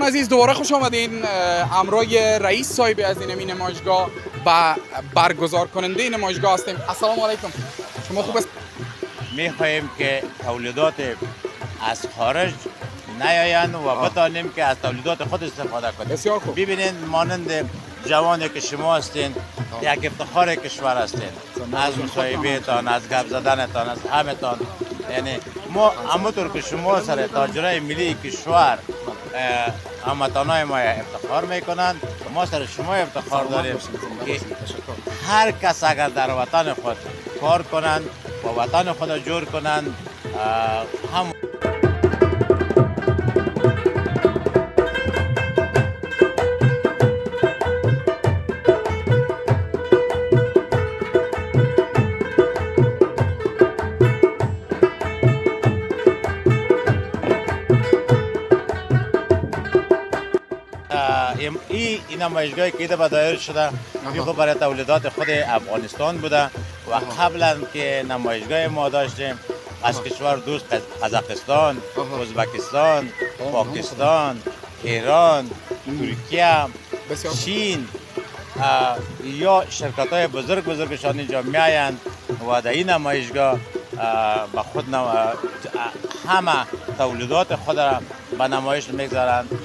عزیز دوباره خوش آمدین. امروی رئیس صاحب از این نمایشگاه و برگزار کننده این نمایشگاه هستیم. السلام علیکم، شما خوب است؟ میخواهیم که تولیدات از خارج نیایند و بتانیم که از تولیدات خود استفاده کنیم. بسیار خوب. ببینید مانند جوانی که شما هستین یک افتخار کشور هستین، از مصاحبهتان، از گپ زدنتان، از همتان. یعنی ما همونطور که شما سر تاجرای ملی کشور هموطنای ما افتخار میکنند، ما سر شما افتخار داریم که هر کس اگر در وطن خود کار کنند و وطن خود جور کنند هم این نمایشگاهی که ایده دایر شده میخو برای تولیدات خود افغانستان بوده و قبلا که نمایشگاه ما داشتیم از کشور دوست قزاقستان، ازبکستان، پاکستان، ایران، ترکیه، چین یا شرکت های بزرگشان اینجا میآیند و در این نمایشگاه با خود همه تولیدات خود را به نمایش میگذارند.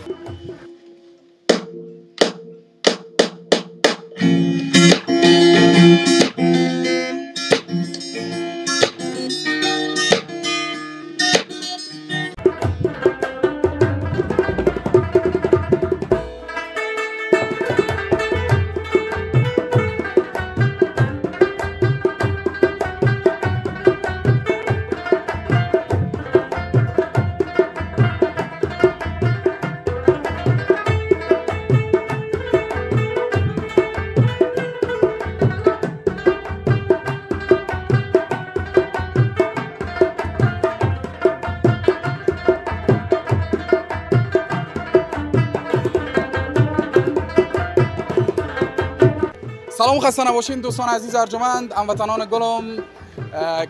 سلام، خسته نباشین دوستان عزیز ارجمند، هموطنان گلم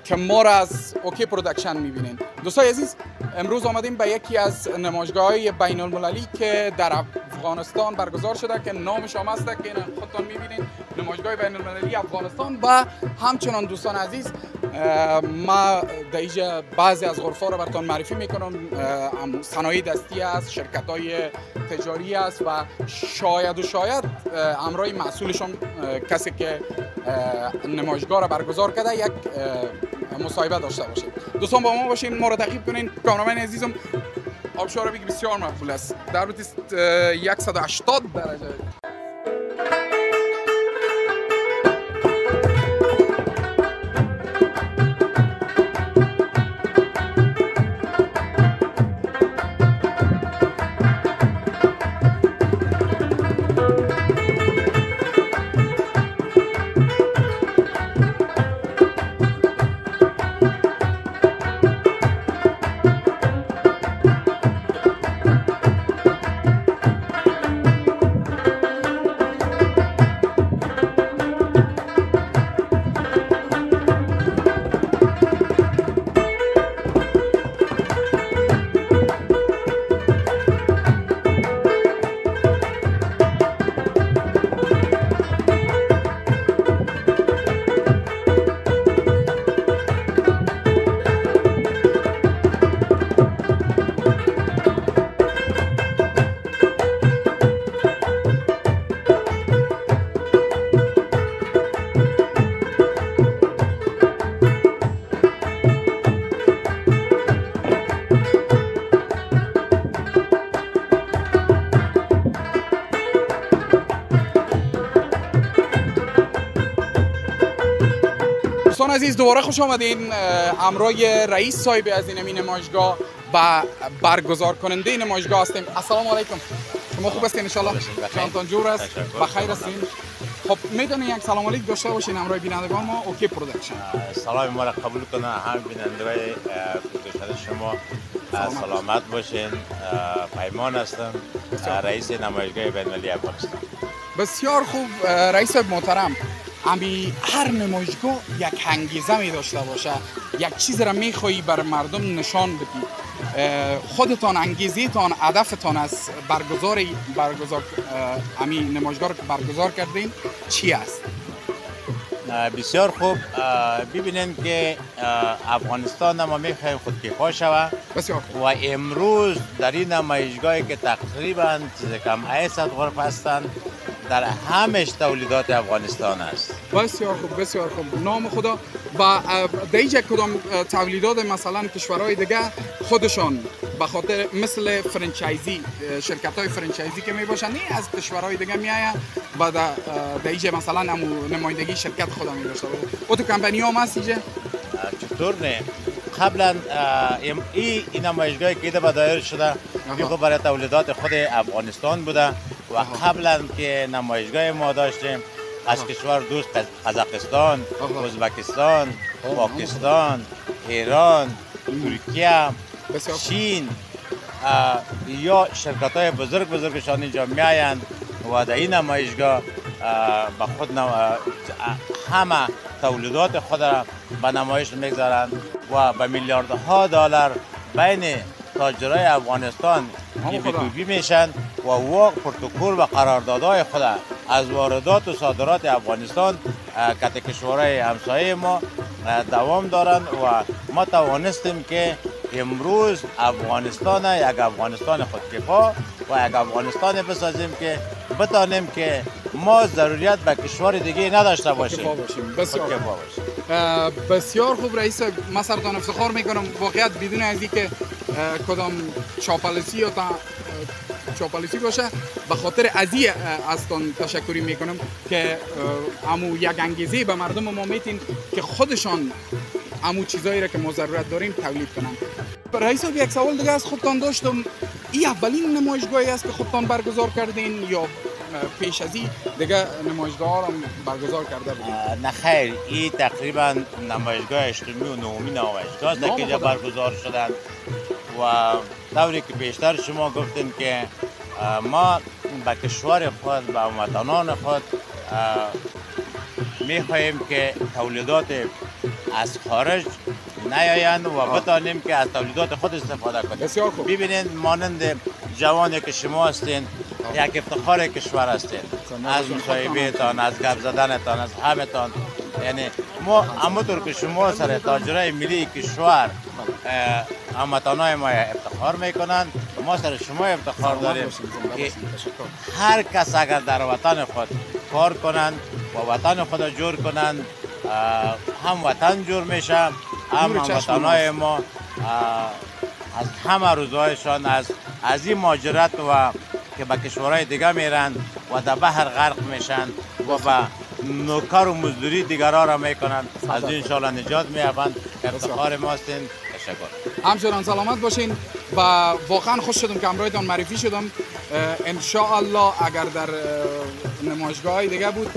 که ما را از اوکی پرودکشن میبینین. دوستان عزیز، امروز آمدیم به یکی از نمایشگاه‌های بین المللی که در افغانستان برگزار شده که نامش هم است که خودتان میبینین، نمایشگاه بین المللی افغانستان. و همچنان دوستان عزیز، ما در اینجا بعضی از غرفا را براتون معرفی میکنم. صنایع دستی است، شرکت‌های تجاری است و شاید همراه مسئولشون کسی که نمایشگاه را برگزار کرده یک مصاحبه داشته باشیم. دوستان با ما باشین، ما را تعقیب کنین. کامرامن عزیزم آبشار بگی بسیار مقبول است، در روز 180 درجه. دوستان عزیز دوباره خوش آمدین. امروی رئیس صاحب از این نمایشگاه و برگزار کننده این نمایشگاه هستیم. السلام علیکم، شما خوب هستین؟ ان شاء الله جانتان جور است، بخیر هستین؟ خب میدونین یک سلام علیک داشته باشین امروی بینندگان ما اوکی پرودکشن. سلام ما را قبول کنه هم بینندگان پرودکشن شما. سلامت باشین. پیمان هستم، رئیس نمایشگاه بین المللی افغانستان. بسیار خوب رئیس محترم، امی هر نمایشگاه یک انگیزه می داشته باشه، یک چیز را میخوایی بر مردم نشان بدی. خودتان انگیزیتان هدفتان از برگزار امی نمایشگاه که برگزار کردین چی است؟ بسیار خوب. ببینین که افغانستان ما میخوایم خودکفا شود و امروز در این نمایشگاهی که تقریبا کم 800 غرف هستند در همش تولیدات افغانستان است. بسیار خوب، بسیار خوب. نام خدا. و در اینجا کدام تولیدات مثلا کشورهای دیگه خودشان به خاطر مثل فرانچایزی شرکت های فرانچایزی که می باشن از کشورهای دیگه می آید و در اینجا مثلا نمایندگی شرکت خدا می داشته باشه. اتو کمپانی هم هست اینجا؟ چطور نه؟ قبلا این نمایشگاهی که به دایر شده بیخو برای تولیدات خود افغانستان بوده و قبلا که نمایشگاه ما داشتیم از کشور دوست قزاقستان، ازبکستان، پاکستان، ایران، ترکیه، چین یا شرکت های بزرگشان اینجا می آیند و در این نمایشگاه با خود همه تولیدات خود را به نمایش میگذارند و به میلیاردها دلار بین تاجرای افغانستان بی‌توبی میشن و پروتکل و قراردادهای خود از واردات و صادرات افغانستان که کشورهای همسایه ما دوام دارند و ما توانستیم که امروز افغانستان یک افغانستان خودکفا و یک افغانستان بسازیم که بتانیم که ما ضروریت به کشور دیگه نداشته باشیم. بسیار خوب رئیس، من سرتان افتخار میکنم واقعیت بدون از اینکه کدام چاپلوسی باشه به خاطر ازی ازتان تشکری میکنم که امو یک انگیزه به مردم ما میتین که خودشان امو چیزایی را که ما ضرورت داریم تولید کنن. رئیس یک سوال دیگه از خودتان داشتم، این اولین نمایشگاهی است که خودتان برگزار کردین یا پیش از این دیگه نمایشگاه ها را برگزار کرده بودین؟ نه خیر، این تقریبا نمایشگاه 8 و 9 نمایشگاه است که اینجا برگزار شدند و طوری که بیشتر شما گفتین که ما به کشور خود به وطنان خود میخواهیم که تولیدات از خارج نیایند و بتانیم که از تولیدات خود استفاده کنیم. بسیار خوب. ببینید مانند جوانی که شما هستین یک افتخار کشور هستین، از مصاحبهتان، از گپ زدنتان، از همتان، یعنی ما همونطور که شما سر تاجرای ملی کشور هموطنای ما افتخار میکنن، ما سر شما افتخار داریم که هر کس اگر در وطن خود کار کنند و وطن خود جور کنند هم وطن جور میشه، هم هموطنای ما از همه روزهایشان از این مهاجرت و که به کشورهای دیگه میرن و در بحر غرق میشن و به نوکر و مزدوری دیگرها را میکنن، از این انشاءالله نجات مییابند. افتخار ماستین. تشکر. همچنان سلامت باشین و واقعا خوش شدم که همراهتان معرفی شدم. انشاءالله اگر در نمایشگاه دیگه بود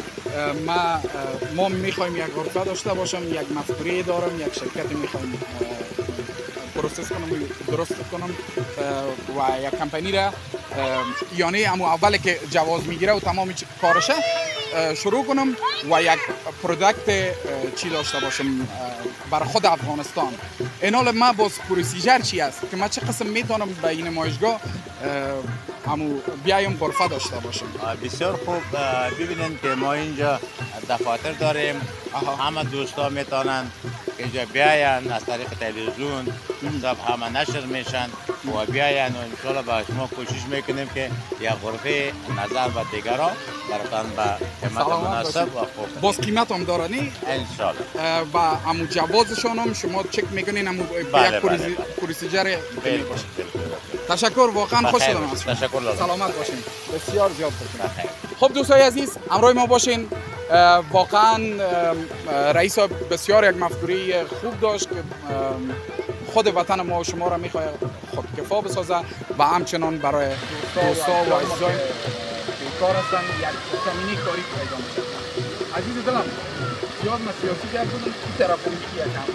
ما میخوایم یک غرفه داشته باشم، یک مفکوره دارم، یک شرکت میخوایم پروسس کنم و درست کنم و یک کمپانی را یعنی امو اول که جواز میگیره و تمام کارشه شروع کنم و یک پروداکت چی داشته باشم برای خود افغانستان. این حال ما باز پروسیجر چی است که من چه قسم میتونم به این نمایشگاه همو بیایم غرفه داشته باشم؟ بسیار خوب. ببینید که ما اینجا دفاتر داریم، همه دوستا میتونن اینجا بیاین از طریق تلویزیون سب همه نشر میشن و بیاین و انشاءالله با شما کوشش میکنیم که یک غرفه نظر و دیگران براتان به قیمت مناسب و خوب. باز قیمت هم داره نی؟ انشاءالله. و همو جوازشان هم شما چک میکنین همو یک پروسیجر باشه. تشکر، واقعا خوش شدم از شما. تشکر لازم. سلامت باشین. بسیار زیاد خوش شدم. خب دوستای عزیز همراه ما باشین. واقعا رئیس بسیار یک مفکوره خوب داشت که خود وطن ما و شما را میخواد خودکفا بسازه و همچنان برای دوستا و عزیزان کار هستن یک کمینی کاری پیدا میشه. عزیز دلم زیاد من سیاسی کرد بودم این طرف یکم